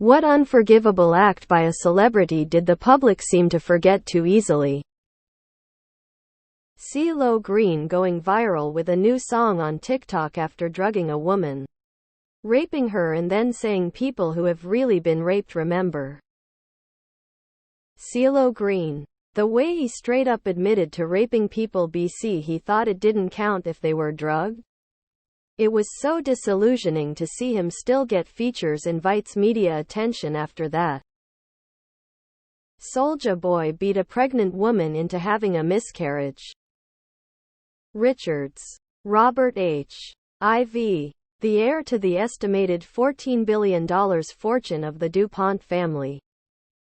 What unforgivable act by a celebrity did the public seem to forget too easily? CeeLo Green going viral with a new song on TikTok after drugging a woman, raping her and then saying people who have really been raped remember. CeeLo Green. The way he straight up admitted to raping people BC he thought it didn't count if they were drugged? It was so disillusioning to see him still get features invites media attention after that. Soulja Boy beat a pregnant woman into having a miscarriage. Richards. Robert H. IV. The heir to the estimated $14 billion fortune of the DuPont family.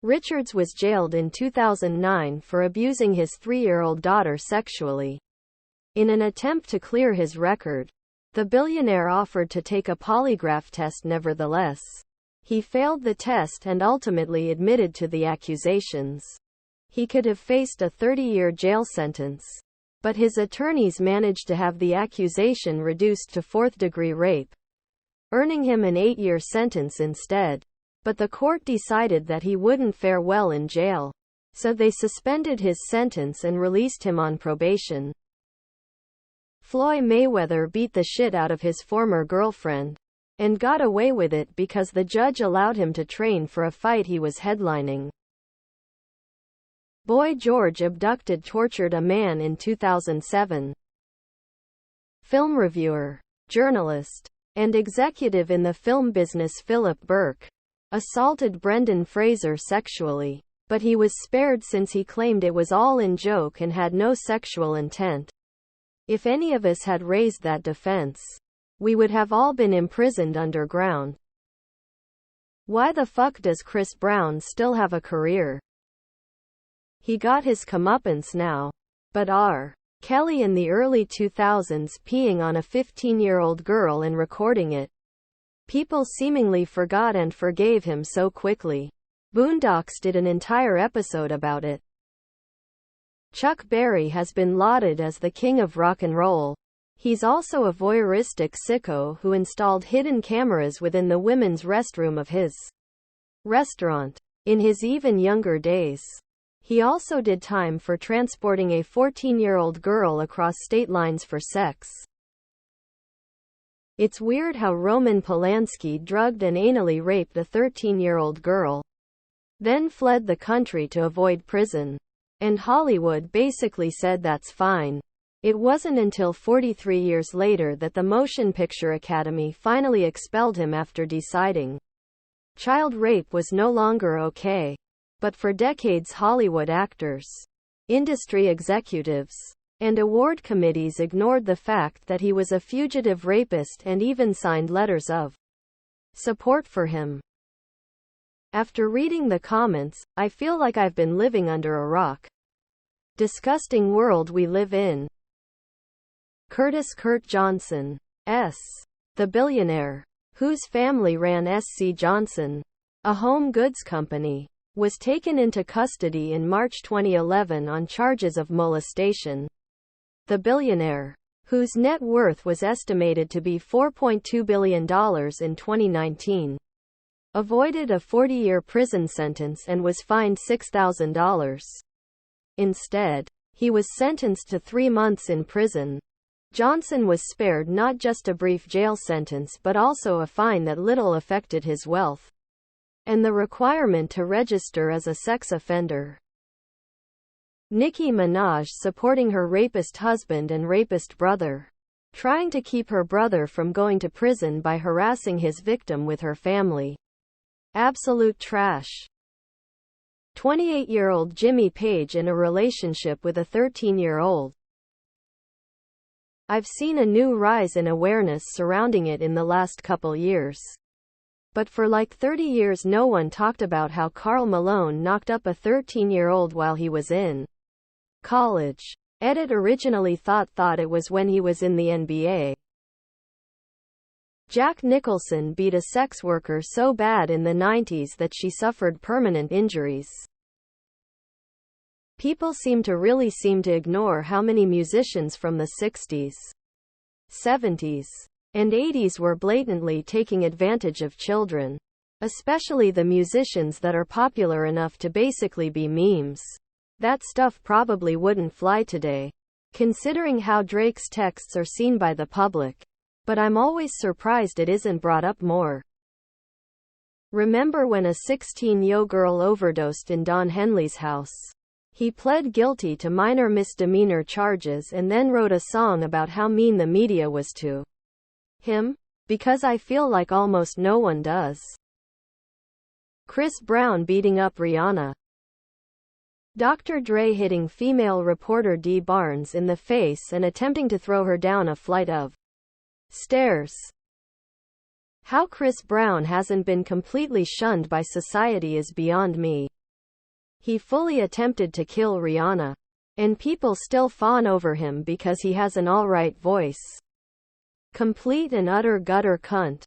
Richards was jailed in 2009 for abusing his 3-year-old daughter sexually. In an attempt to clear his record, the billionaire offered to take a polygraph test nevertheless. He failed the test and ultimately admitted to the accusations. He could have faced a 30-year jail sentence, but his attorneys managed to have the accusation reduced to 4th-degree rape, earning him an 8-year sentence instead. But the court decided that he wouldn't fare well in jail, so they suspended his sentence and released him on probation. Floyd Mayweather beat the shit out of his former girlfriend, and got away with it because the judge allowed him to train for a fight he was headlining. Boy George abducted tortured a man in 2007. Film reviewer, journalist, and executive in the film business Philip Burke assaulted Brendan Fraser sexually, but he was spared since he claimed it was all in joke and had no sexual intent. If any of us had raised that defense, we would have all been imprisoned underground. Why the fuck does Chris Brown still have a career? He got his comeuppance now. But R. Kelly in the early 2000s peeing on a 15-year-old girl and recording it. People seemingly forgot and forgave him so quickly. Boondocks did an entire episode about it. Chuck Berry has been lauded as the king of rock and roll. He's also a voyeuristic sicko who installed hidden cameras within the women's restroom of his restaurant. In his even younger days, he also did time for transporting a 14-year-old girl across state lines for sex. It's weird how Roman Polanski drugged and anally raped a 13-year-old girl, then fled the country to avoid prison. And Hollywood basically said that's fine. It wasn't until 43 years later that the Motion Picture Academy finally expelled him after deciding child rape was no longer okay. But for decades Hollywood actors, industry executives, and award committees ignored the fact that he was a fugitive rapist and even signed letters of support for him. After reading the comments, I feel like I've been living under a rock. Disgusting world we live in. Kurt Johnson, the billionaire, whose family ran SC Johnson, a home goods company, was taken into custody in March 2011 on charges of molestation. The billionaire, whose net worth was estimated to be $4.2 billion in 2019, avoided a 40-year prison sentence and was fined $6,000. Instead, he was sentenced to 3 months in prison. Johnson was spared not just a brief jail sentence but also a fine that little affected his wealth, and the requirement to register as a sex offender. Nicki Minaj supporting her rapist husband and rapist brother, trying to keep her brother from going to prison by harassing his victim with her family. Absolute trash. 28-year-old Jimmy Page in a relationship with a 13-year-old. I've seen a new rise in awareness surrounding it in the last couple years. But for like 30 years no one talked about how Karl Malone knocked up a 13-year-old while he was in college. Edit originally thought it was when he was in the NBA. Jack Nicholson beat a sex worker so bad in the 90s that she suffered permanent injuries. People seem to ignore how many musicians from the 60s, 70s, and 80s were blatantly taking advantage of children. Especially the musicians that are popular enough to basically be memes. That stuff probably wouldn't fly today, considering how Drake's texts are seen by the public. But I'm always surprised it isn't brought up more. Remember when a 16-year-old girl overdosed in Don Henley's house? He pled guilty to minor misdemeanor charges and then wrote a song about how mean the media was to him? Because I feel like almost no one does. Chris Brown beating up Rihanna. Dr. Dre hitting female reporter Dee Barnes in the face and attempting to throw her down a flight of stairs. How Chris Brown hasn't been completely shunned by society is beyond me. He fully attempted to kill Rihanna, and people still fawn over him because he has an alright voice. Complete and utter gutter cunt.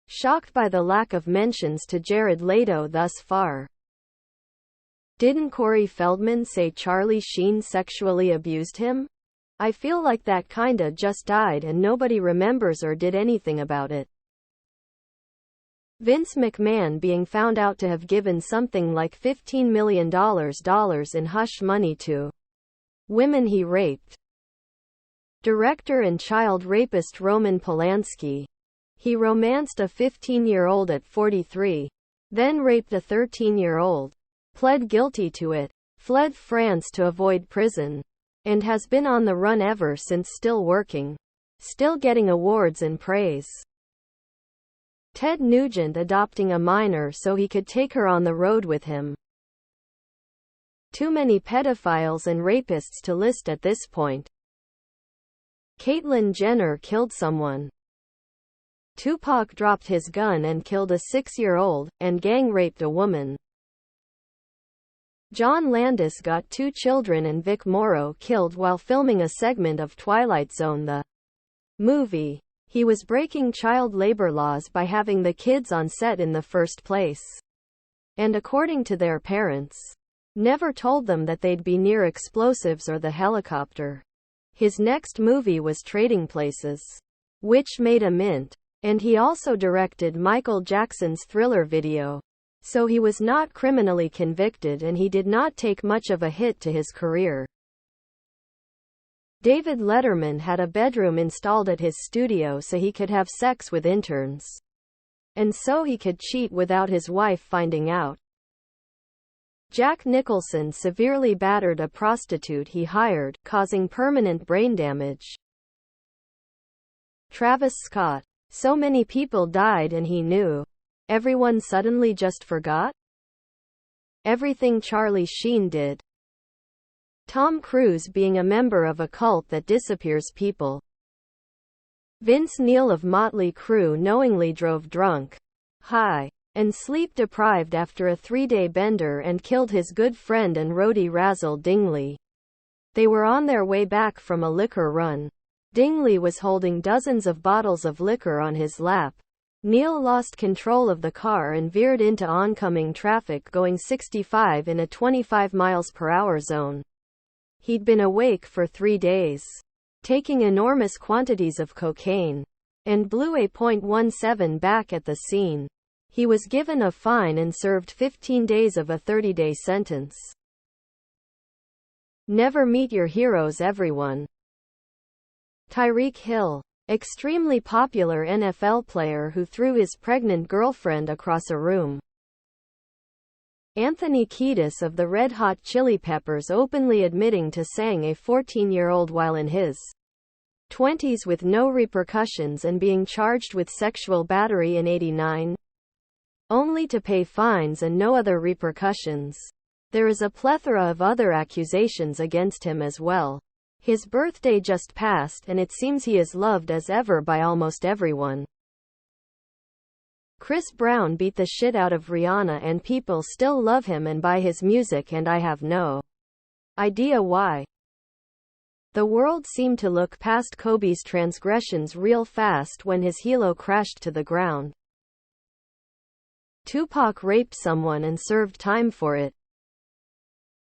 Shocked by the lack of mentions to Jared Leto thus far. Didn't Corey Feldman say Charlie Sheen sexually abused him? I feel like that kinda just died and nobody remembers or did anything about it. Vince McMahon being found out to have given something like $15 million in hush money to women he raped. Director and child rapist Roman Polanski. He romanced a 15-year-old at 43, then raped a 13-year-old, pled guilty to it, fled France to avoid prison, and has been on the run ever since, still working, still getting awards and praise. Ted Nugent adopting a minor so he could take her on the road with him. Too many pedophiles and rapists to list at this point. Caitlyn Jenner killed someone. Tupac dropped his gun and killed a 6-year-old, and gang raped a woman. John Landis got 2 children and Vic Morrow killed while filming a segment of Twilight Zone the movie. He was breaking child labor laws by having the kids on set in the first place. And according to their parents, never told them that they'd be near explosives or the helicopter. His next movie was Trading Places, which made a mint. And he also directed Michael Jackson's Thriller video. So he was not criminally convicted and he did not take much of a hit to his career. David Letterman had a bedroom installed at his studio so he could have sex with interns. And so he could cheat without his wife finding out. Jack Nicholson severely battered a prostitute he hired, causing permanent brain damage. Travis Scott. So many people died and he knew. Everyone suddenly just forgot? Everything Charlie Sheen did. Tom Cruise being a member of a cult that disappears people. Vince Neil of Motley Crue knowingly drove drunk, high, and sleep-deprived after a 3-day bender and killed his good friend and roadie Razzle Dingley. They were on their way back from a liquor run. Dingley was holding dozens of bottles of liquor on his lap. Neil lost control of the car and veered into oncoming traffic going 65 in a 25 miles per hour zone. He'd been awake for 3 days, taking enormous quantities of cocaine, and blew a .17 back at the scene. He was given a fine and served 15 days of a 30-day sentence. Never meet your heroes, everyone. Tyreek Hill. Extremely popular NFL player who threw his pregnant girlfriend across a room. Anthony Kiedis of the Red Hot Chili Peppers openly admitting to sang a 14-year-old while in his 20s with no repercussions and being charged with sexual battery in '89. Only to pay fines and no other repercussions. There is a plethora of other accusations against him as well. His birthday just passed and it seems he is loved as ever by almost everyone. Chris Brown beat the shit out of Rihanna and people still love him and buy his music, and I have no idea why. The world seemed to look past Kobe's transgressions real fast when his helo crashed to the ground. Tupac raped someone and served time for it.